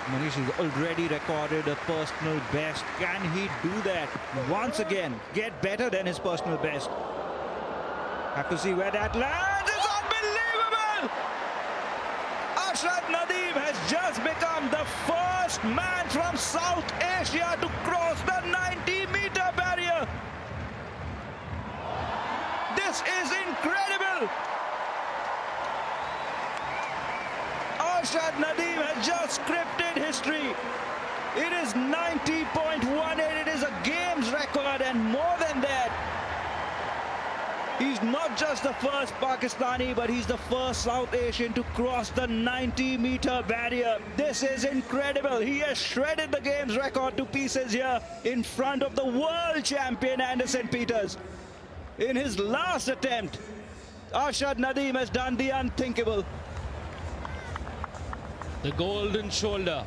Manish has already recorded a personal best. Can he do that once again? Get better than his personal best. Have to see where that lands. It's unbelievable! Arshad Nadeem has just become the first man from South Asia to cross the 90-meter barrier. This is incredible! Arshad Nadeem has just scripted history. It is 90.18. It is a games record, and more than that, he's not just the first Pakistani, but he's the first South Asian to cross the 90-meter barrier. This is incredible. He has shredded the games record to pieces here in front of the world champion Anderson Peters. In his last attempt, Arshad Nadeem has done the unthinkable. The golden shoulder.